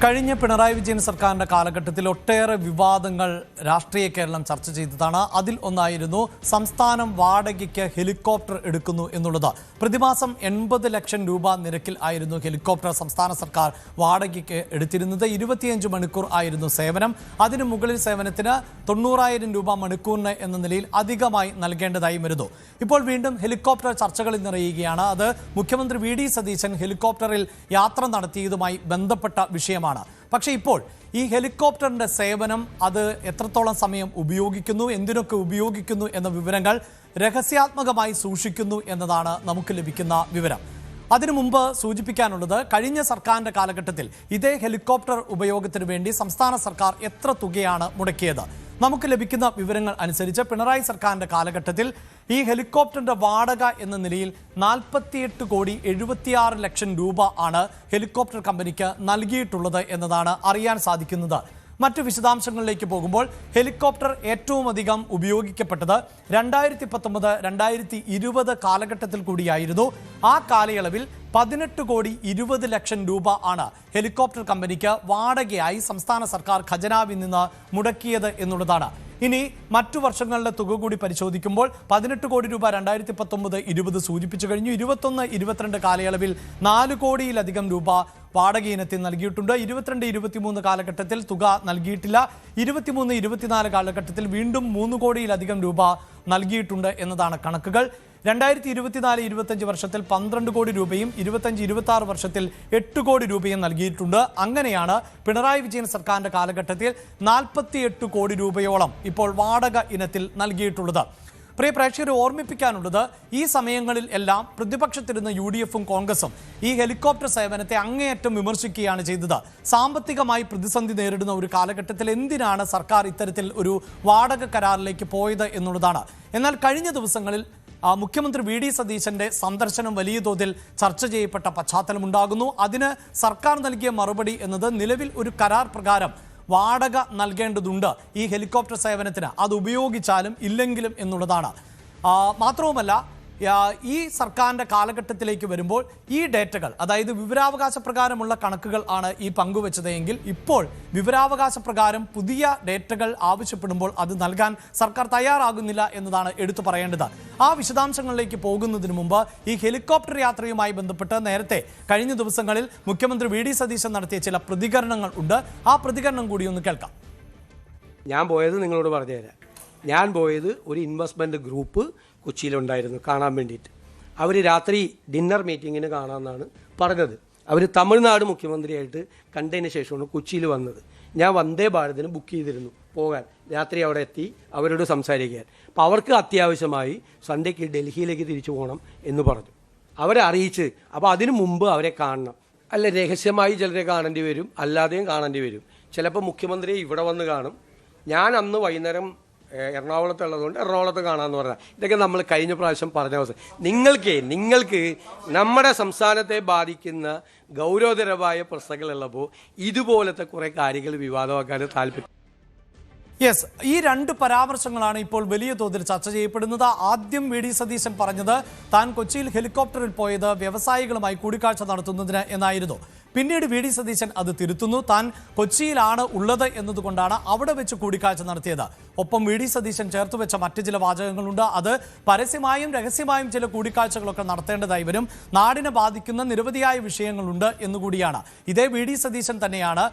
കഴിഞ്ഞ പിണറായി വിജയൻ സർക്കാരിന്റെ കാലഘട്ടത്തിൽ ഒട്ടേറെ വിവാദങ്ങൾ രാഷ്ട്രീയ കേരളം ചർച്ച ചെയ്തതാണ്. അതിൽ ഒന്നായിരുന്നു സംസ്ഥാനം വാടകയ്ക്ക് ഹെലികോപ്റ്റർ എടുക്കുന്നു എന്നുള്ളത്. പ്രതിമാസം 80 ലക്ഷം രൂപ നിരക്കിൽ ആയിരുന്നു ഹെലികോപ്റ്റർ സംസ്ഥാന സർക്കാർ വാടകയ്ക്ക് എടുത്തിരുന്നത്. 25 മണിക്കൂർ ആയിരുന്നു സേവനം. അതിനു മുകളിൽ സേവനത്തിന് 90,000 രൂപ മണിക്കൂറിന് എന്ന നിലയിൽ അധികമായി നൽകേണ്ടതായി വരുന്നു. ഇപ്പോൾ വീണ്ടും ഹെലികോപ്റ്റർ ചർച്ചകളിൽ നിറയുകയാണ്. അത് മുഖ്യമന്ത്രി വി ഡി സതീശൻ ഹെലികോപ്റ്ററിൽ യാത്ര നടത്തിയതുമായി ബന്ധപ്പെട്ട വിഷയമാണ്. പക്ഷേ ഇപ്പോൾ ഈ ഹെലികോപ്റ്ററിന്റെ സേവനം അത് എത്രത്തോളം സമയം ഉപയോഗിക്കുന്നു, എന്തിനൊക്കെ ഉപയോഗിക്കുന്നു എന്ന വിവരങ്ങൾ രഹസ്യാത്മകമായി സൂക്ഷിക്കുന്നു എന്നതാണ് നമുക്ക് ലഭിക്കുന്ന വിവരം. അതിനു മുമ്പ് സൂചിപ്പിക്കാനുള്ളത്, കഴിഞ്ഞ സർക്കാരിന്റെ കാലഘട്ടത്തിൽ ഇതേ ഹെലികോപ്റ്റർ ഉപയോഗത്തിന് വേണ്ടി സംസ്ഥാന സർക്കാർ എത്ര തുകയാണ് മുടക്കിയത്? നമുക്ക് ലഭിക്കുന്ന വിവരങ്ങൾ അനുസരിച്ച് പിണറായി സർക്കാരിന്റെ കാലഘട്ടത്തിൽ ഈ ഹെലികോപ്റ്ററിന്റെ വാടക എന്ന നിലയിൽ 48,76 ലക്ഷം രൂപ ആണ് ഹെലികോപ്റ്റർ കമ്പനിക്ക് നൽകിയിട്ടുള്ളത് എന്നതാണ് അറിയാൻ സാധിക്കുന്നത്. മറ്റു വിശദാംശങ്ങളിലേക്ക് പോകുമ്പോൾ ഹെലികോപ്റ്റർ ഏറ്റവും അധികം ഉപയോഗിക്കപ്പെട്ടത് 2019-2020 കാലഘട്ടത്തിൽ കൂടിയായിരുന്നു. ആ കാലയളവിൽ 18,20 ലക്ഷം രൂപ ആണ് ഹെലികോപ്റ്റർ കമ്പനിക്ക് വാടകയായി സംസ്ഥാന സർക്കാർ ഖജനാവിൽ നിന്ന് മുടക്കിയത് എന്നുള്ളതാണ്. ഇനി മറ്റു വർഷങ്ങളുടെ തുക കൂടി പരിശോധിക്കുമ്പോൾ 18 കോടി രൂപ 2019-20 സൂചിപ്പിച്ചു കഴിഞ്ഞു. 21-22 കാലയളവിൽ 4 കോടിയിലധികം രൂപ വാടക ഇനത്തിൽ നൽകിയിട്ടുണ്ട്. 22-23 കാലഘട്ടത്തിൽ തുക നൽകിയിട്ടില്ല. 23-24 കാലഘട്ടത്തിൽ വീണ്ടും 3 കോടിയിലധികം രൂപ നൽകിയിട്ടുണ്ട് എന്നതാണ് കണക്കുകൾ. 2024-25 വർഷത്തിൽ 12 കോടി രൂപയും 25-26 വർഷത്തിൽ 8 കോടി രൂപയും നൽകിയിട്ടുണ്ട്. അങ്ങനെയാണ് പിണറായി വിജയൻ സർക്കാരിന്റെ കാലഘട്ടത്തിൽ 48 കോടി രൂപയോളം ഇപ്പോൾ വാടക ഇനത്തിൽ നൽകിയിട്ടുള്ളത്. പ്രിയ പ്രേക്ഷകരെ ഓർമ്മിപ്പിക്കാനുള്ളത്, ഈ സമയങ്ങളിൽ എല്ലാം പ്രതിപക്ഷത്തിരുന്ന UDF-ഉം കോൺഗ്രസും ഈ ഹെലികോപ്റ്റർ സേവനത്തെ അങ്ങേയറ്റം വിമർശിക്കുകയാണ് ചെയ്തത്. സാമ്പത്തികമായി പ്രതിസന്ധി നേരിടുന്ന ഒരു കാലഘട്ടത്തിൽ എന്തിനാണ് സർക്കാർ ഇത്തരത്തിൽ ഒരു വാടക കരാറിലേക്ക് പോയത് എന്നുള്ളതാണ്. എന്നാൽ കഴിഞ്ഞ ദിവസങ്ങളിൽ മുഖ്യമന്ത്രി വി ഡി സതീശന്റെ സന്ദർശനം വലിയ തോതിൽ ചർച്ച ചെയ്യപ്പെട്ട പശ്ചാത്തലമുണ്ടാകുന്നു. അതിന് സർക്കാർ നൽകിയ മറുപടി എന്നത് നിലവിൽ ഒരു കരാർ പ്രകാരം വാടക നൽകേണ്ടതുണ്ട് ഈ ഹെലികോപ്റ്റർ സേവനത്തിന്, അത് ഉപയോഗിച്ചാലും ഇല്ലെങ്കിലും എന്നുള്ളതാണ്. മാത്രവുമല്ല, ഈ സർക്കാരിന്റെ കാലഘട്ടത്തിലേക്ക് വരുമ്പോൾ ഈ ഡേറ്റകൾ, അതായത് വിവരാവകാശ പ്രകാരമുള്ള കണക്കുകൾ ആണ് ഈ പങ്കുവച്ചത് എങ്കിൽ ഇപ്പോൾ വിവരാവകാശ പ്രകാരം പുതിയ ഡേറ്റകൾ ആവശ്യപ്പെടുമ്പോൾ അത് നൽകാൻ സർക്കാർ തയ്യാറാകുന്നില്ല എന്നതാണ് എടുത്തു പറയേണ്ടത്. ആ വിശദാംശങ്ങളിലേക്ക് പോകുന്നതിന് മുമ്പ് ഈ ഹെലികോപ്റ്റർ യാത്രയുമായി ബന്ധപ്പെട്ട് നേരത്തെ കഴിഞ്ഞ ദിവസങ്ങളിൽ മുഖ്യമന്ത്രി വി ഡി സതീശൻ നടത്തിയ ചില പ്രതികരണങ്ങൾ ഉണ്ട്. ആ പ്രതികരണം കൂടി ഒന്ന് കേൾക്കാം. ഞാൻ പോയത് നിങ്ങളോട് പറഞ്ഞുതരാം. ഞാൻ പോയത് ഒരു ഇൻവെസ്റ്റ്മെൻറ്റ് ഗ്രൂപ്പ് കൊച്ചിയിലുണ്ടായിരുന്നു കാണാൻ വേണ്ടിയിട്ട്. അവർ രാത്രി ഡിന്നർ മീറ്റിങ്ങിന് കാണാമെന്നാണ് പറഞ്ഞത്. അവർ തമിഴ്നാട് മുഖ്യമന്ത്രിയായിട്ട് കണ്ടതിന് ശേഷമാണ് കൊച്ചിയിൽ വന്നത്. ഞാൻ വന്ദേ ഭാരതിന് ബുക്ക് ചെയ്തിരുന്നു പോകാൻ. രാത്രി അവിടെ എത്തി അവരോട് സംസാരിക്കാൻ. അപ്പോൾ അവർക്ക് അത്യാവശ്യമായി സൺഡേക്ക് ഡൽഹിയിലേക്ക് തിരിച്ചു പോകണം എന്ന് പറഞ്ഞു. അവരെ അറിയിച്ച്, അപ്പോൾ അതിനു മുമ്പ് അവരെ കാണണം. അല്ല, രഹസ്യമായി ചിലരെ കാണേണ്ടി വരും, അല്ലാതെയും കാണേണ്ടി വരും. ചിലപ്പോൾ മുഖ്യമന്ത്രിയെ ഇവിടെ വന്ന് കാണും. ഞാൻ അന്ന് വൈകുന്നേരം എറണാകുളത്തുള്ളതുകൊണ്ട് എറണാകുളത്ത് കാണാമെന്ന് പറഞ്ഞാൽ, ഇതൊക്കെ നമ്മൾ കഴിഞ്ഞ പ്രാവശ്യം പറഞ്ഞ അവസരം. നിങ്ങൾക്ക് നമ്മുടെ സംസ്ഥാനത്തെ ബാധിക്കുന്ന ഗൗരവതരമായ പ്രശ്നങ്ങളുള്ളപ്പോൾ ഇതുപോലത്തെ കുറേ കാര്യങ്ങൾ വിവാദമാക്കാൻ താല്പര്യം. യെസ്, ഈ രണ്ട് പരാമർശങ്ങളാണ് ഇപ്പോൾ വലിയ തോതിൽ ചർച്ച ചെയ്യപ്പെടുന്നത്. ആദ്യം വി ഡി സതീശൻ പറഞ്ഞത് താൻ കൊച്ചിയിൽ ഹെലികോപ്റ്ററിൽ പോയത് വ്യവസായികളുമായി കൂടിക്കാഴ്ച നടത്തുന്നതിന് എന്നായിരുന്നു. പിന്നീട് വി ഡി സതീശൻ അത് തിരുത്തുന്നു. താൻ കൊച്ചിയിലാണ് ഉള്ളത് എന്നതുകൊണ്ടാണ് അവിടെ വെച്ച് കൂടിക്കാഴ്ച നടത്തിയത്. ഒപ്പം വി ഡി സതീശൻ ചേർത്തുവെച്ച മറ്റു ചില വാചകങ്ങളുണ്ട്. അത് പരസ്യമായും രഹസ്യമായും ചില കൂടിക്കാഴ്ചകളൊക്കെ നടത്തേണ്ടതായി വരും. നാടിനെ ബാധിക്കുന്ന നിരവധിയായ വിഷയങ്ങളുണ്ട് എന്നുകൂടിയാണ്. ഇതേ വി ഡി സതീശൻ തന്നെയാണ്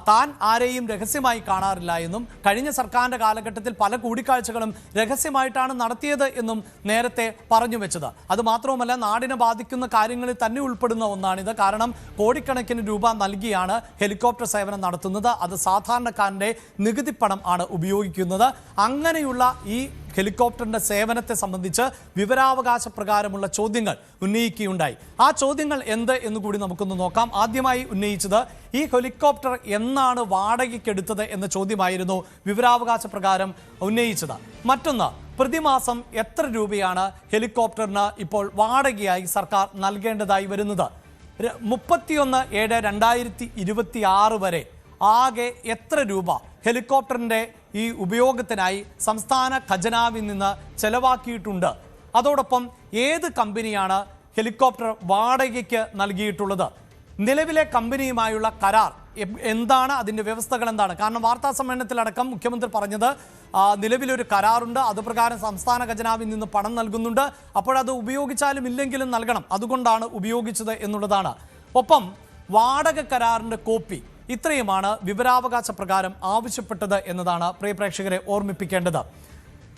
താൻ ആരെയും രഹസ്യമായി കാണാറില്ല എന്നും കഴിഞ്ഞ സർക്കാരിന്റെ കാലഘട്ടത്തിൽ പല കൂടിക്കാഴ്ചകളും രഹസ്യമായിട്ടാണ് നടത്തിയത് എന്നും നേരത്തെ പറഞ്ഞു വെച്ചത്. അത് മാത്രവുമല്ല, നാടിനെ ബാധിക്കുന്ന കാര്യങ്ങളിൽ തന്നെ ഉൾപ്പെടുന്ന ഒന്നാണിത്. കാരണം കോടിക്കണക്കിന് രൂപ നൽകിയാണ് ഹെലികോപ്റ്റർ സേവനം നടത്തുന്നത്. അത് സാധാരണക്കാരന്റെ നികുതി പണം ആണ് ഉപയോഗിക്കുന്നത്. അങ്ങനെയുള്ള ഈ ഹെലികോപ്റ്ററിന്റെ സേവനത്തെ സംബന്ധിച്ച് വിവരാവകാശ പ്രകാരമുള്ള ചോദ്യങ്ങൾ ഉന്നയിക്കുകയുണ്ടായി. ആ ചോദ്യങ്ങൾ എന്ത് എന്നുകൂടി നമുക്കൊന്ന് നോക്കാം. ആദ്യമായി ഉന്നയിച്ചത് ഈ ഹെലികോപ്റ്റർ എന്നാണ് വാടകയ്ക്കെടുത്തത് എന്ന ചോദ്യമായിരുന്നു വിവരാവകാശ പ്രകാരം ഉന്നയിച്ചത്. മറ്റൊന്ന്, പ്രതിമാസം എത്ര രൂപയാണ് ഹെലികോപ്റ്ററിന് ഇപ്പോൾ വാടകയായി സർക്കാർ നൽകേണ്ടതായി വരുന്നത്? 31/7/2026 വരെ ആകെ എത്ര രൂപ ഹെലികോപ്റ്ററിന്റെ ഈ ഉപയോഗത്തിനായി സംസ്ഥാന ഖജനാവിൽ നിന്ന് ചെലവാക്കിയിട്ടുണ്ട്? അതോടൊപ്പം ഏത് കമ്പനിയാണ് ഹെലികോപ്റ്റർ വാടകയ്ക്ക് നൽകിയിട്ടുള്ളത്? നിലവിലെ കമ്പനിയുമായുള്ള കരാർ എന്താണ് അതിൻ്റെ വ്യവസ്ഥകൾ എന്താണ്? കാരണം വാർത്താ സമ്മേളനത്തിലടക്കം മുഖ്യമന്ത്രി പറഞ്ഞത് നിലവിലൊരു കരാറുണ്ട്, അതുപ്രകാരം സംസ്ഥാന ഖജനാവിൽ നിന്ന് പണം നൽകുന്നുണ്ട്, അപ്പോഴത് ഉപയോഗിച്ചാലും ഇല്ലെങ്കിലും നൽകണം, അതുകൊണ്ടാണ് ഉപയോഗിച്ചത് എന്നുള്ളതാണ്. ഒപ്പം വാടക കരാറിൻ്റെ കോപ്പി ഇത്രയുമാണ് വിവരാവകാശ പ്രകാരം ആവശ്യപ്പെട്ടത് എന്നതാണ് പ്രിയ പ്രേക്ഷകരെ ഓർമ്മിപ്പിക്കേണ്ടത്.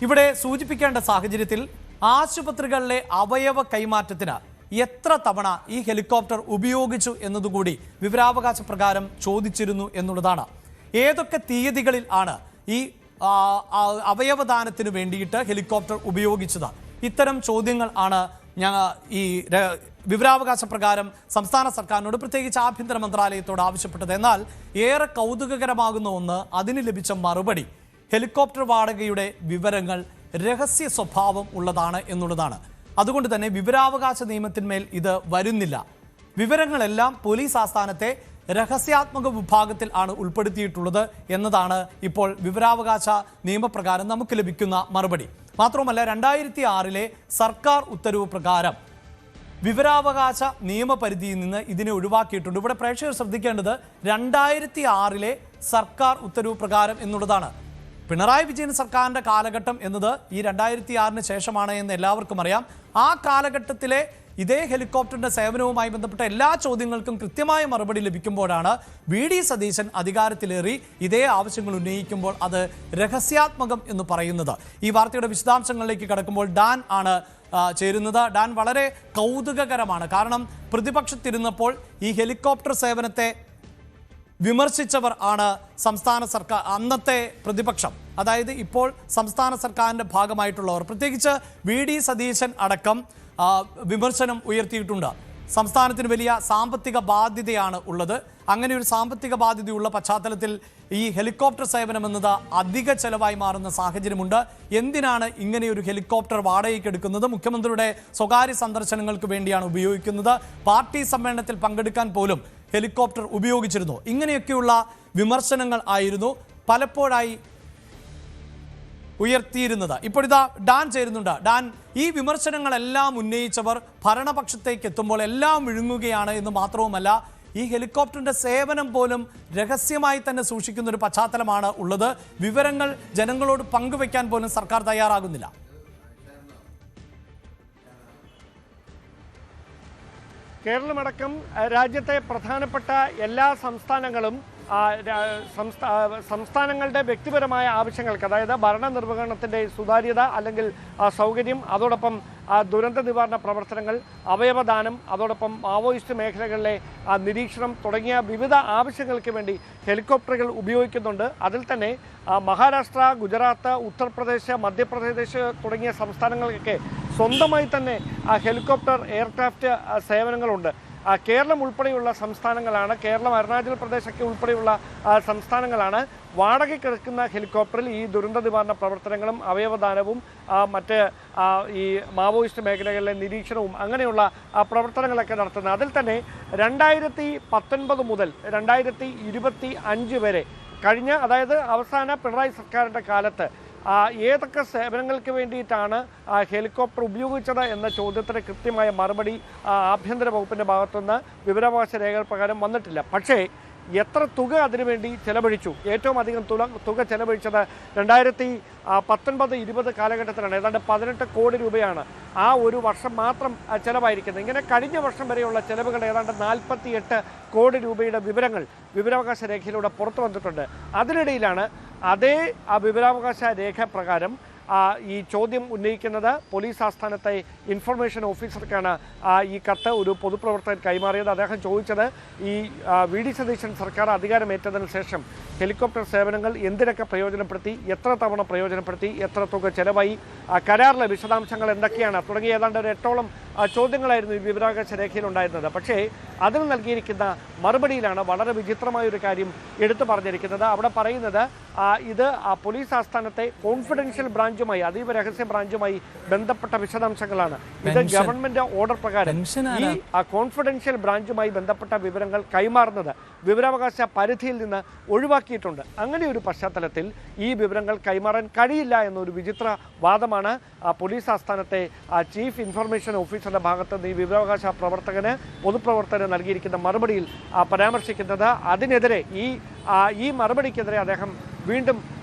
ഇവിടെ സൂചിപ്പിക്കേണ്ട സാഹചര്യത്തിൽ ആശുപത്രികളിലെ അവയവ കൈമാറ്റത്തിന് എത്ര തവണ ഈ ഹെലികോപ്റ്റർ ഉപയോഗിച്ചു എന്നതുകൂടി വിവരാവകാശ പ്രകാരം ചോദിച്ചിരുന്നു എന്നുള്ളതാണ്. ഏതൊക്കെ തീയതികളിൽ ആണ് ഈ അവയവദാനത്തിന് വേണ്ടിയിട്ട് ഹെലികോപ്റ്റർ ഉപയോഗിച്ചത്? ഇത്തരം ചോദ്യങ്ങൾ ആണ് ഈ വിവരാവകാശ പ്രകാരം സംസ്ഥാന സർക്കാരിനോട് പ്രത്യേകിച്ച് ആഭ്യന്തര മന്ത്രാലയത്തോട് ആവശ്യപ്പെട്ടത്. എന്നാൽ ഏറെ കൗതുകകരമാകുന്ന ഒന്ന്, അതിന് ലഭിച്ച മറുപടി ഹെലികോപ്റ്റർ വാടകയുടെ വിവരങ്ങൾ രഹസ്യ സ്വഭാവം ഉള്ളതാണ് എന്നുള്ളതാണ്. അതുകൊണ്ട് തന്നെ വിവരാവകാശ നിയമത്തിന്മേൽ ഇത് വരുന്നില്ല. വിവരങ്ങളെല്ലാം പോലീസ് ആസ്ഥാനത്തെ രഹസ്യാത്മക വിഭാഗത്തിൽ ആണ് ഉൾപ്പെടുത്തിയിട്ടുള്ളത് എന്നതാണ് ഇപ്പോൾ വിവരാവകാശ നിയമപ്രകാരം നമുക്ക് ലഭിക്കുന്ന മറുപടി. മാത്രമല്ല 2006 സർക്കാർ ഉത്തരവ് പ്രകാരം വിവരാവകാശ നിയമപരിധിയിൽ നിന്ന് ഇതിനെ ഒഴിവാക്കിയിട്ടുണ്ട്. ഇവിടെ പ്രേക്ഷകർ ശ്രദ്ധിക്കേണ്ടത് 2006 സർക്കാർ ഉത്തരവ് പ്രകാരം എന്നുള്ളതാണ്. പിണറായി വിജയൻ സർക്കാരിൻ്റെ കാലഘട്ടം എന്നത് ഈ 2006 ശേഷമാണ് എന്ന് എല്ലാവർക്കും അറിയാം. ആ കാലഘട്ടത്തിലെ ഇതേ ഹെലികോപ്റ്ററിന്റെ സേവനവുമായി ബന്ധപ്പെട്ട എല്ലാ ചോദ്യങ്ങൾക്കും കൃത്യമായ മറുപടി ലഭിക്കുമ്പോഴാണ് VD സതീശൻ അധികാരത്തിലേറി ഇതേ ആവശ്യങ്ങൾ ഉന്നയിക്കുമ്പോൾ അത് രഹസ്യാത്മകം എന്ന് പറയുന്നത്. ഈ വാർത്തയുടെ വിശദാംശങ്ങളിലേക്ക് കടക്കുമ്പോൾ ഡാൻ ആണ് ചേരുന്നത്. ഡാൻ, വളരെ കൗതുകകരമാണ്. കാരണം പ്രതിപക്ഷത്തിരുന്നപ്പോൾ ഈ ഹെലികോപ്റ്റർ സേവനത്തെ വിമർശിച്ചവർ ആണ് സംസ്ഥാന സർക്കാർ, അന്നത്തെ പ്രതിപക്ഷം, അതായത് ഇപ്പോൾ സംസ്ഥാന സർക്കാരിൻ്റെ ഭാഗമായിട്ടുള്ളവർ. പ്രത്യേകിച്ച് VD സതീശൻ അടക്കം വിമർശനം ഉയർത്തിയിട്ടുണ്ട്. സംസ്ഥാനത്തിന് വലിയ സാമ്പത്തിക ബാധ്യതയാണ് ഉള്ളത്. അങ്ങനെ ഒരു സാമ്പത്തിക ബാധ്യതയുള്ള പശ്ചാത്തലത്തിൽ ഈ ഹെലികോപ്റ്റർ സേവനം എന്നത് അധിക ചെലവായി മാറുന്ന സാഹചര്യമുണ്ട്. എന്തിനാണ് ഇങ്ങനെയൊരു ഹെലികോപ്റ്റർ വാടകയ്ക്ക് എടുക്കുന്നത്? മുഖ്യമന്ത്രിയുടെ സ്വകാര്യ സന്ദർശനങ്ങൾക്ക് വേണ്ടിയാണ് ഉപയോഗിക്കുന്നത്. പാർട്ടി സമ്മേളനത്തിൽ പങ്കെടുക്കാൻ പോലും ഹെലികോപ്റ്റർ ഉപയോഗിച്ചിരുന്നു. ഇങ്ങനെയൊക്കെയുള്ള വിമർശനങ്ങൾ ആയിരുന്നു പലപ്പോഴായി ഉയർത്തിയിരുന്നത്. ഇപ്പോഴിതാ ഡാൻ ചേരുന്നുണ്ട്. ഡാൻ, ഈ വിമർശനങ്ങളെല്ലാം ഉന്നയിച്ചവർ ഭരണപക്ഷത്തേക്ക് എത്തുമ്പോൾ എല്ലാം വിഴുങ്ങുകയാണ് എന്ന് മാത്രവുമല്ല, ഈ ഹെലികോപ്റ്ററിന്റെ സേവനം പോലും രഹസ്യമായി തന്നെ സൂക്ഷിക്കുന്ന ഒരു പശ്ചാത്തലമാണ് ഉള്ളത്. വിവരങ്ങൾ ജനങ്ങളോട് പങ്കുവെക്കാൻ പോലും സർക്കാർ തയ്യാറാകുന്നില്ല. കേരളമടക്കം രാജ്യത്തെ പ്രധാനപ്പെട്ട എല്ലാ സംസ്ഥാനങ്ങളും സംസ്ഥാനങ്ങളുടെ വ്യക്തിപരമായ ആവശ്യങ്ങൾക്ക്, അതായത് ഭരണനിർവഹണത്തിൻ്റെ സുതാര്യത അല്ലെങ്കിൽ സൗകര്യം, അതോടൊപ്പം ദുരന്ത നിവാരണ പ്രവർത്തനങ്ങൾ, അവയവദാനം, അതോടൊപ്പം മാവോയിസ്റ്റ് മേഖലകളിലെ നിരീക്ഷണം തുടങ്ങിയ വിവിധ ആവശ്യങ്ങൾക്ക് വേണ്ടി ഹെലികോപ്റ്ററുകൾ ഉപയോഗിക്കുന്നുണ്ട്. അതിൽ തന്നെ മഹാരാഷ്ട്ര, ഗുജറാത്ത്, ഉത്തർപ്രദേശ്, മധ്യപ്രദേശ് തുടങ്ങിയ സംസ്ഥാനങ്ങൾക്കൊക്കെ സ്വന്തമായി തന്നെ ഹെലികോപ്റ്റർ എയർക്രാഫ്റ്റ് സേവനങ്ങളുണ്ട്. കേരളം ഉൾപ്പെടെയുള്ള സംസ്ഥാനങ്ങളാണ്, കേരളം, അരുണാചൽ പ്രദേശൊക്കെ ഉൾപ്പെടെയുള്ള സംസ്ഥാനങ്ങളാണ് വാടകയ്ക്കെടുക്കുന്ന ഹെലികോപ്റ്ററിൽ ഈ ദുരന്ത നിവാരണ പ്രവർത്തനങ്ങളും അവയവദാനവും മറ്റ് ഈ മാവോയിസ്റ്റ് മേഖലകളിലെ നിരീക്ഷണവും അങ്ങനെയുള്ള പ്രവർത്തനങ്ങളൊക്കെ നടത്തുന്നത്. അതിൽ തന്നെ 2019 മുതൽ 2025 വരെ കഴിഞ്ഞ, അതായത് അവസാന പിണറായി സർക്കാരിൻ്റെ കാലത്ത് ഏതൊക്കെ സേവനങ്ങൾക്ക് വേണ്ടിയിട്ടാണ് ഹെലികോപ്റ്റർ ഉപയോഗിച്ചത് എന്ന ചോദ്യത്തിന് കൃത്യമായ മറുപടി ആഭ്യന്തര വകുപ്പിൻ്റെ ഭാഗത്തുനിന്ന് വിവരാവകാശ രേഖകൾ പ്രകാരം വന്നിട്ടില്ല. പക്ഷേ എത്ര തുക അതിനുവേണ്ടി ചെലവഴിച്ചു? ഏറ്റവും അധികം തുക ചെലവഴിച്ചത് 2019-20 കാലഘട്ടത്തിലാണ്. ഏതാണ്ട് 18 കോടി രൂപയാണ് ആ ഒരു വർഷം മാത്രം ചെലവായിരിക്കുന്നത്. ഇങ്ങനെ കഴിഞ്ഞ വർഷം വരെയുള്ള ചെലവുകൾ ഏതാണ്ട് 48 കോടി രൂപയുടെ വിവരങ്ങൾ വിവരാവകാശ രേഖയിലൂടെ പുറത്തു വന്നിട്ടുണ്ട്. അതിനിടയിലാണ് അതേ വിവരാവകാശ രേഖ പ്രകാരം ഈ ചോദ്യം ഉന്നയിക്കുന്നത് പോലീസ് ആസ്ഥാനത്തെ ഇൻഫർമേഷൻ ഓഫീസർക്കാണ് ഈ കത്ത് ഒരു പൊതുപ്രവർത്തകൻ കൈമാറിയത്. അദ്ദേഹം ചോദിച്ചത് ഈ VD സതീശൻ സർക്കാർ അധികാരമേറ്റതിന് ശേഷം ഹെലികോപ്റ്റർ സേവനങ്ങൾ എന്തിനൊക്കെ പ്രയോജനപ്പെടുത്തി, എത്ര തവണ പ്രയോജനപ്പെടുത്തി, എത്ര തുക ചെലവായി, കരാറിലെ വിശദാംശങ്ങൾ എന്തൊക്കെയാണ് തുടങ്ങിയ ഏതാണ്ട് ഒരു 8ഓളം ചോദ്യങ്ങളായിരുന്നു ഈ വിവരാവകാശ രേഖയിലുണ്ടായിരുന്നത്. പക്ഷേ അതിന് നൽകിയിരിക്കുന്ന മറുപടിയിലാണ് വളരെ വിചിത്രമായൊരു കാര്യം എടുത്തു പറഞ്ഞിരിക്കുന്നത്. അവിടെ പറയുന്നത് ഇത് പോലീസ് ആസ്ഥാനത്തെ കോൺഫിഡൻഷ്യൽ ബ്രാഞ്ച് ബ്രാഞ്ചുമായി, അതീവ രഹസ്യ ബ്രാഞ്ചുമായി ബന്ധപ്പെട്ട വിശദാംശങ്ങളാണ്. ഇത് ഗവൺമെന്റ് ഓർഡർ പ്രകാരം ഈ കോൺഫിഡൻഷ്യൽ ബ്രാഞ്ചുമായി ബന്ധപ്പെട്ട വിവരങ്ങൾ കൈമാറുന്നത് വിവരാവകാശ പരിധിയിൽ നിന്ന് ഒഴിവാക്കിയിട്ടുണ്ട്. അങ്ങനെ ഒരു പശ്ചാത്തലത്തിൽ ഈ വിവരങ്ങൾ കൈമാറാൻ കഴിയില്ല എന്നൊരു വിചിത്ര വാദമാണ് പോലീസ് ആസ്ഥാനത്തെ ചീഫ് ഇൻഫർമേഷൻ ഓഫീസറുടെ ഭാഗത്ത് നിന്ന് ഈ വിവരാവകാശ പൊതുപ്രവർത്തകന് നൽകിയിരിക്കുന്ന മറുപടിയിൽ പരാമർശിക്കുന്നത്. അതിനെതിരെ ഈ മറുപടിക്കെതിരെ അദ്ദേഹം വീണ്ടും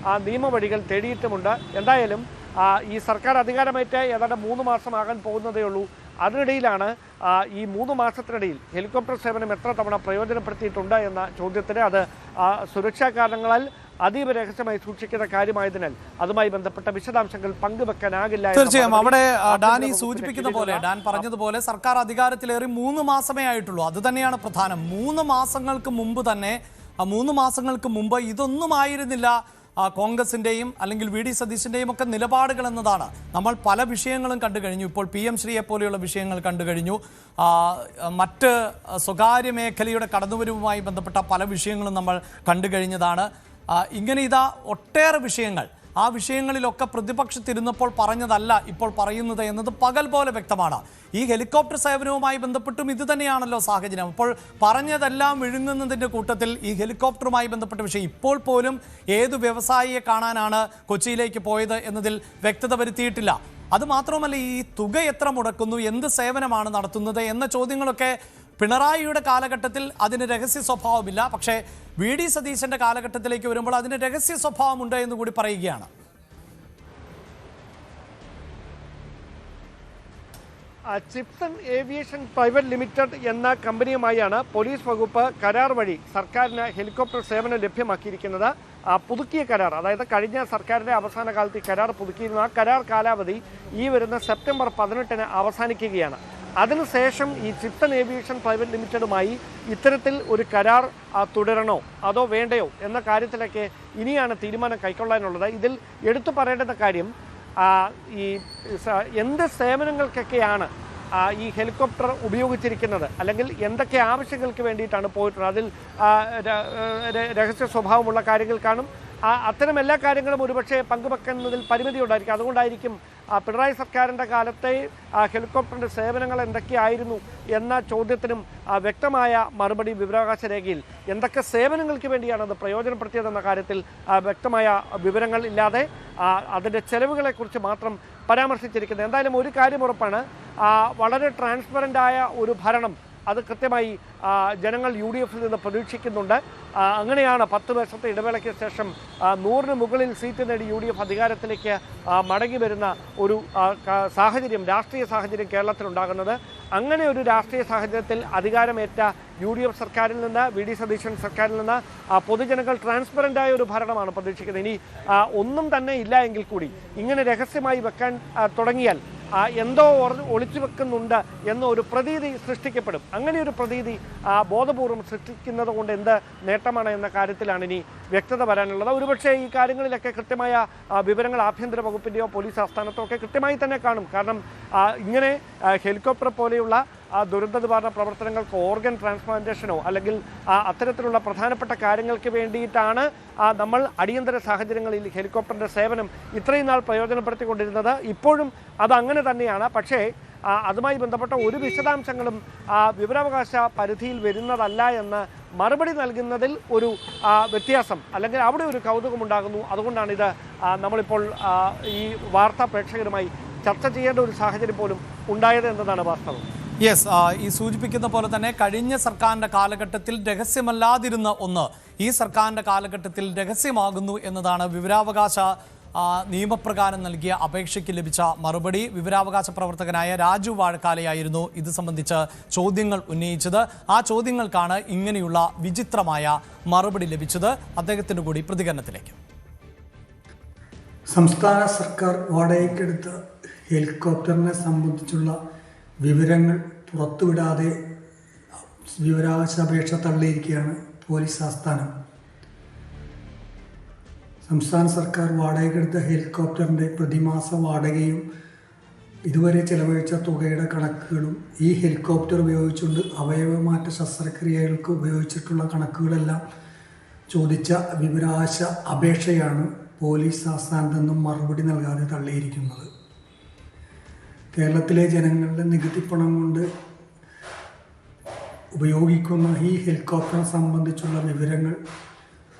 നിയമവഴികൾ തേടിയിട്ടുമുണ്ട്. എന്തായാലും ഈ സർക്കാർ അധികാരമേറ്റ് ഏതാണ്ട് 3 മാസമാകാൻ പോകുന്നതേ ഉള്ളൂ. അതിനിടയിലാണ് ഈ 3 മാസത്തിനിടയിൽ ഹെലികോപ്റ്റർ സേവനം എത്ര തവണ പ്രയോജനപ്പെടുത്തിയിട്ടുണ്ട് എന്ന ചോദ്യത്തിന് അത് സുരക്ഷാ കാരണങ്ങളാൽ അതീവ രഹസ്യമായി സൂക്ഷിക്കുന്ന കാര്യമായതിനാൽ അതുമായി ബന്ധപ്പെട്ട വിശദാംശങ്ങൾ പങ്കുവെക്കാനാകില്ല. തീർച്ചയായും അവിടെ ഡാനി സൂചിപ്പിക്കുന്ന പോലെ, ഡാൻ പറഞ്ഞതുപോലെ സർക്കാർ അധികാരത്തിലേറി 3 മാസമേ ആയിട്ടുള്ളൂ. അത് തന്നെയാണ് പ്രധാനം. 3 മാസങ്ങൾക്ക് മുമ്പ് തന്നെ 3 മാസങ്ങൾക്ക് മുമ്പ് ഇതൊന്നും ആയിരുന്നില്ല കോൺഗ്രസിന്റെയും അല്ലെങ്കിൽ വി ഡി സതീശന്റെയും ഒക്കെ നിലപാടുകൾ എന്നതാണ്. നമ്മൾ പല വിഷയങ്ങളും കണ്ടു കഴിഞ്ഞു. ഇപ്പോൾ PM ശ്രീയെ പോലെയുള്ള വിഷയങ്ങൾ കണ്ടു കഴിഞ്ഞു. മറ്റ് സ്വകാര്യ മേഖലയുടെ കടന്നുവരവുമായി ബന്ധപ്പെട്ട പല വിഷയങ്ങളും നമ്മൾ കണ്ടു കഴിഞ്ഞതാണ്. ഇങ്ങനെ ഒട്ടേറെ വിഷയങ്ങൾ, ആ വിഷയങ്ങളിലൊക്കെ പ്രതിപക്ഷത്തിരുന്നപ്പോൾ പറഞ്ഞതല്ല ഇപ്പോൾ പറയുന്നത് എന്നത് പകൽ പോലെ വ്യക്തമാണ്. ഈ ഹെലികോപ്റ്റർ സേവനവുമായി ബന്ധപ്പെട്ടും ഇത് തന്നെയാണല്ലോ സാഹചര്യം. അപ്പോൾ പറഞ്ഞതെല്ലാം വിഴുങ്ങുന്നതിൻ്റെ കൂട്ടത്തിൽ ഈ ഹെലികോപ്റ്ററുമായി ബന്ധപ്പെട്ട വിഷയം ഇപ്പോൾ പോലും ഏതു വ്യവസായിയെ കാണാനാണ് കൊച്ചിയിലേക്ക് പോയത് എന്നതിൽ വ്യക്തത വരുത്തിയിട്ടില്ല. അതുമാത്രമല്ല, ഈ തുക എത്ര മുടക്കുന്നു, എന്ത് സേവനമാണ് നടത്തുന്നത് എന്ന ചോദ്യങ്ങളൊക്കെ പിണറായിയുടെ കാലഘട്ടത്തിൽ അതിന് രഹസ്യ സ്വഭാവമില്ല. പക്ഷേ വി ഡി സതീശന്റെ കാലഘട്ടത്തിലേക്ക് വരുമ്പോൾ അതിന് രഹസ്യ സ്വഭാവമുണ്ട് എന്ന് കൂടി പറയുകയാണ്. ചിപ്സൺ ഏവിയേഷൻ പ്രൈവറ്റ് ലിമിറ്റഡ് എന്ന കമ്പനിയുമായാണ് പോലീസ് വകുപ്പ് കരാർ വഴി സർക്കാരിന് ഹെലികോപ്റ്റർ സേവനം ലഭ്യമാക്കിയിരിക്കുന്നത്. പുതുക്കിയ കരാർ, അതായത് കഴിഞ്ഞ സർക്കാരിന്റെ അവസാന കാലത്ത് കരാർ പുതുക്കിയിരുന്നു. ആ കരാർ കാലാവധി ഈ വരുന്ന സെപ്റ്റംബർ 18 അവസാനിക്കുകയാണ്. അതിനുശേഷം ഈ ചിപ്സൺ ഏവിയേഷൻ പ്രൈവറ്റ് ലിമിറ്റഡുമായി ഇത്തരത്തിൽ ഒരു കരാർ തുടരണോ അതോ വേണ്ടയോ എന്ന കാര്യത്തിലേക്ക് ഇനിയാണ് തീരുമാനം കൈക്കൊള്ളാനുള്ളത്. ഇതിൽ എടുത്തു പറയേണ്ടുന്ന കാര്യം, ഈ എന്ത് സേവനങ്ങൾക്കൊക്കെയാണ് ഈ ഹെലികോപ്റ്റർ ഉപയോഗിച്ചിരിക്കുന്നത്, അല്ലെങ്കിൽ എന്തൊക്കെ ആവശ്യങ്ങൾക്ക് വേണ്ടിയിട്ടാണ് പോയിട്ടുള്ളത്, അതിൽ രഹസ്യ സ്വഭാവമുള്ള കാര്യങ്ങൾ കാണും. അത്തരം എല്ലാ കാര്യങ്ങളും ഒരുപക്ഷെ പങ്കുവെക്കുന്നതിൽ പരിമിതി ഉണ്ടായിരിക്കും. അതുകൊണ്ടായിരിക്കും പിണറായി സർക്കാരിൻ്റെ കാലത്തെ ഹെലികോപ്റ്ററിൻ്റെ സേവനങ്ങൾ എന്തൊക്കെയായിരുന്നു എന്ന ചോദ്യത്തിനും വ്യക്തമായ മറുപടി വിവരാവകാശ രേഖയിൽ എന്തൊക്കെ സേവനങ്ങൾക്ക് വേണ്ടിയാണ് അത് പ്രയോജനപ്പെടുത്തിയതെന്ന കാര്യത്തിൽ വ്യക്തമായ വിവരങ്ങൾ ഇല്ലാതെ അതിൻ്റെ ചെലവുകളെക്കുറിച്ച് മാത്രം പരാമർശിച്ചിരിക്കുന്നത്. എന്തായാലും ഒരു കാര്യം ഉറപ്പാണ്, വളരെ ട്രാൻസ്പെറൻ്റായ ഒരു ഭരണം അത് കൃത്യമായി ജനങ്ങൾ UDF-ൽ നിന്ന് പ്രതീക്ഷിക്കുന്നുണ്ട്. അങ്ങനെയാണ് 10 വർഷത്തെ ഇടവേളയ്ക്ക് ശേഷം 100-ന് മുകളിൽ സീറ്റ് നേടി UDF അധികാരത്തിലേക്ക് മടങ്ങി വരുന്ന ഒരു സാഹചര്യം, രാഷ്ട്രീയ സാഹചര്യം കേരളത്തിലുണ്ടാകുന്നത്. അങ്ങനെ ഒരു രാഷ്ട്രീയ സാഹചര്യത്തിൽ അധികാരമേറ്റ UDF സർക്കാരിൽ നിന്ന്, വി ഡി സതീശൻ സർക്കാരിൽ നിന്ന് പൊതുജനങ്ങൾ ട്രാൻസ്പെറൻ്റായ ഒരു ഭരണമാണ് പ്രതീക്ഷിക്കുന്നത്. ഇനി ഒന്നും തന്നെ ഇല്ല എങ്കിൽ കൂടി ഇങ്ങനെ രഹസ്യമായി വെക്കാൻ തുടങ്ങിയാൽ എന്തോ ഒളിച്ചു വെക്കുന്നുണ്ട് എന്നൊരു പ്രതീതി സൃഷ്ടിക്കപ്പെടും. അങ്ങനെ ഒരു പ്രതീതി ബോധപൂർവം സൃഷ്ടിക്കുന്നത് കൊണ്ട് എന്ത് നേട്ടമാണ് എന്ന കാര്യത്തിലാണ് ഇനി വ്യക്തത വരാനുള്ളത്. ഒരുപക്ഷെ ഈ കാര്യങ്ങളിലൊക്കെ കൃത്യമായ വിവരങ്ങൾ ആഭ്യന്തര വകുപ്പിൻ്റെയോ പോലീസ് ആസ്ഥാനത്തോ ഒക്കെ കൃത്യമായി തന്നെ കാണും. കാരണം ഇങ്ങനെ ഹെലികോപ്റ്റർ പോലെയുള്ള ദുരന്ത നിവാരണ പ്രവർത്തനങ്ങൾക്ക് ഓർഗൻ ട്രാൻസ്പ്ലാന്റേഷനോ അല്ലെങ്കിൽ അത്തരത്തിലുള്ള പ്രധാനപ്പെട്ട കാര്യങ്ങൾക്ക് വേണ്ടിയിട്ടാണ് നമ്മൾ അടിയന്തര സാഹചര്യങ്ങളിൽ ഹെലികോപ്റ്ററിൻ്റെ സേവനം ഇത്രയും നാൾ പ്രയോജനപ്പെടുത്തിക്കൊണ്ടിരുന്നത്. ഇപ്പോഴും അത് അങ്ങനെ തന്നെയാണ്. പക്ഷേ അതുമായി ബന്ധപ്പെട്ട ഒരു വിശദാംശങ്ങളും വിവരാവകാശ പരിധിയിൽ വരുന്നതല്ല എന്ന് മറുപടി നൽകുന്നതിൽ ഒരു വ്യത്യാസം, അല്ലെങ്കിൽ അവിടെ ഒരു കൗതുകമുണ്ടാകുന്നു. അതുകൊണ്ടാണ് ഇത് നമ്മളിപ്പോൾ ഈ വാർത്താ പ്രേക്ഷകരുമായി ചർച്ച ചെയ്യേണ്ട ഒരു സാഹചര്യം പോലും ഉണ്ടായത് എന്നതാണ് വാസ്തവം. യെസ്, ഈ സൂചിപ്പിക്കുന്ന പോലെ തന്നെ കഴിഞ്ഞ സർക്കാരിൻ്റെ കാലഘട്ടത്തിൽ രഹസ്യമല്ലാതിരുന്ന ഒന്ന് ഈ സർക്കാരിൻ്റെ കാലഘട്ടത്തിൽ രഹസ്യമാകുന്നു എന്നതാണ് വിവരാവകാശ നിയമപ്രകാരം നൽകിയ അപേക്ഷയ്ക്ക് ലഭിച്ച മറുപടി. വിവരാവകാശ പ്രവർത്തകനായ രാജു വാഴക്കാലയായിരുന്നു ഇത് സംബന്ധിച്ച് ചോദ്യങ്ങൾ ഉന്നയിച്ചത്. ആ ചോദ്യങ്ങൾക്കാണ് ഇങ്ങനെയുള്ള വിചിത്രമായ മറുപടി ലഭിച്ചത്. അദ്ദേഹത്തിൻ്റെ കൂടി പ്രതികരണത്തിലേക്ക്. സംസ്ഥാന സർക്കാർ വാടകയ്ക്കെടുത്ത ഹെലികോപ്റ്ററിനെ സംബന്ധിച്ചുള്ള വിവരങ്ങൾ പുറത്തുവിടാതെ വിവരാവകാശ അപേക്ഷ തള്ളിയിരിക്കുകയാണ് പോലീസ് ആസ്ഥാനം. സംസ്ഥാന സർക്കാർ വാടകയ്ക്കെടുത്ത ഹെലികോപ്റ്ററിൻ്റെ പ്രതിമാസ വാടകയും ഇതുവരെ ചെലവഴിച്ച തുകയുടെ കണക്കുകളും ഈ ഹെലികോപ്റ്റർ ഉപയോഗിച്ചുകൊണ്ട് അവയവമാറ്റ ശസ്ത്രക്രിയകൾക്ക് ഉപയോഗിച്ചിട്ടുള്ള കണക്കുകളെല്ലാം ചോദിച്ച വിവരാവകാശ അപേക്ഷയാണ് പോലീസ് ആസ്ഥാനത്ത് നിന്നും മറുപടി നൽകാതെ തള്ളിയിരിക്കുന്നത്. കേരളത്തിലെ ജനങ്ങളുടെ നികുതിപ്പണം കൊണ്ട് ഉപയോഗിക്കുന്ന ഈ ഹെലികോപ്റ്ററെ സംബന്ധിച്ചുള്ള വിവരങ്ങൾ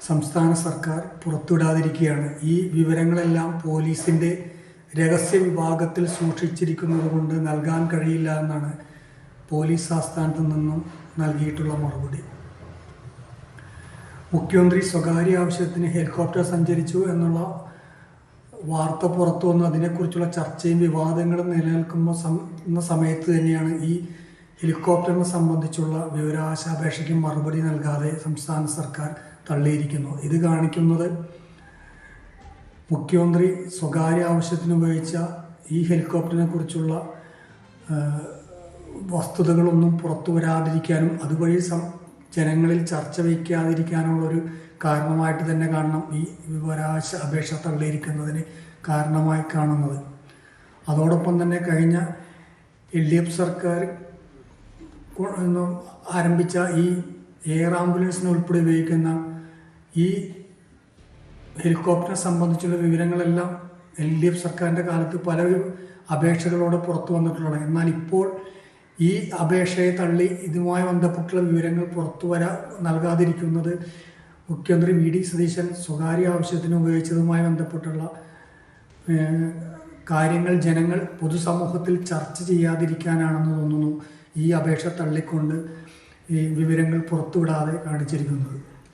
സംസ്ഥാന സർക്കാർ പുറത്തുവിടാതിരിക്കുകയാണ്. ഈ വിവരങ്ങളെല്ലാം പോലീസിൻ്റെ രഹസ്യ വിഭാഗത്തിൽ സൂക്ഷിച്ചിരിക്കുന്നത് കൊണ്ട് നൽകാൻ കഴിയില്ല എന്നാണ് പോലീസ് ആസ്ഥാനത്ത് നിന്നും നൽകിയിട്ടുള്ള മറുപടി. മുഖ്യമന്ത്രി സ്വകാര്യ ആവശ്യത്തിന് ഹെലികോപ്റ്റർ സഞ്ചരിച്ചു എന്നുള്ള വാർത്ത പുറത്തു വന്ന് അതിനെക്കുറിച്ചുള്ള ചർച്ചയും വിവാദങ്ങളും നിലനിൽക്കുന്ന സമയത്ത് തന്നെയാണ് ഈ ഹെലികോപ്റ്ററിനെ സംബന്ധിച്ചുള്ള വിവരാവകാശാപേക്ഷയ്ക്ക് മറുപടി നൽകാതെ സംസ്ഥാന സർക്കാർ തള്ളിയിരിക്കുന്നു. ഇത് കാണിക്കുന്നത് മുഖ്യമന്ത്രി സ്വകാര്യ ആവശ്യത്തിന് ഉപയോഗിച്ച ഈ ഹെലികോപ്റ്ററിനെ കുറിച്ചുള്ള വസ്തുതകളൊന്നും പുറത്തു വരാതിരിക്കാനും അതുവഴി ജനങ്ങളിൽ ചർച്ച വയ്ക്കാതിരിക്കാനുള്ളൊരു കാരണമായിട്ട് തന്നെ കാണണം ഈ വിവരാവകാശ അപേക്ഷ തള്ളിയിരിക്കുന്നതിന് കാരണമായി കാണുന്നത്. അതോടൊപ്പം തന്നെ കഴിഞ്ഞ LDF സർക്കാർ ആരംഭിച്ച ഈ എയർ ആംബുലൻസിന് ഉൾപ്പെടെ ഉപയോഗിക്കുന്ന ഈ ഹെലികോപ്റ്ററെ സംബന്ധിച്ചുള്ള വിവരങ്ങളെല്ലാം LDF സർക്കാരിൻ്റെ കാലത്ത് പല അപേക്ഷകളോടെ പുറത്തു വന്നിട്ടുള്ളതാണ്. എന്നാൽ ഇപ്പോൾ ഈ അപേക്ഷയെ തള്ളി ഇതുമായി ബന്ധപ്പെട്ടുള്ള വിവരങ്ങൾ നൽകാതിരിക്കുന്നത് മുഖ്യമന്ത്രി VD സതീശൻ സ്വകാര്യ ആവശ്യത്തിന് ഉപയോഗിച്ചതുമായി ബന്ധപ്പെട്ടുള്ള കാര്യങ്ങൾ ജനങ്ങൾ പൊതുസമൂഹത്തിൽ ചർച്ച ചെയ്യാതിരിക്കാനാണെന്ന് തോന്നുന്നു ഈ അപേക്ഷ തള്ളിക്കൊണ്ട് ഈ വിവരങ്ങൾ പുറത്തുവിടാതെ കാണിച്ചിരിക്കുന്നത്.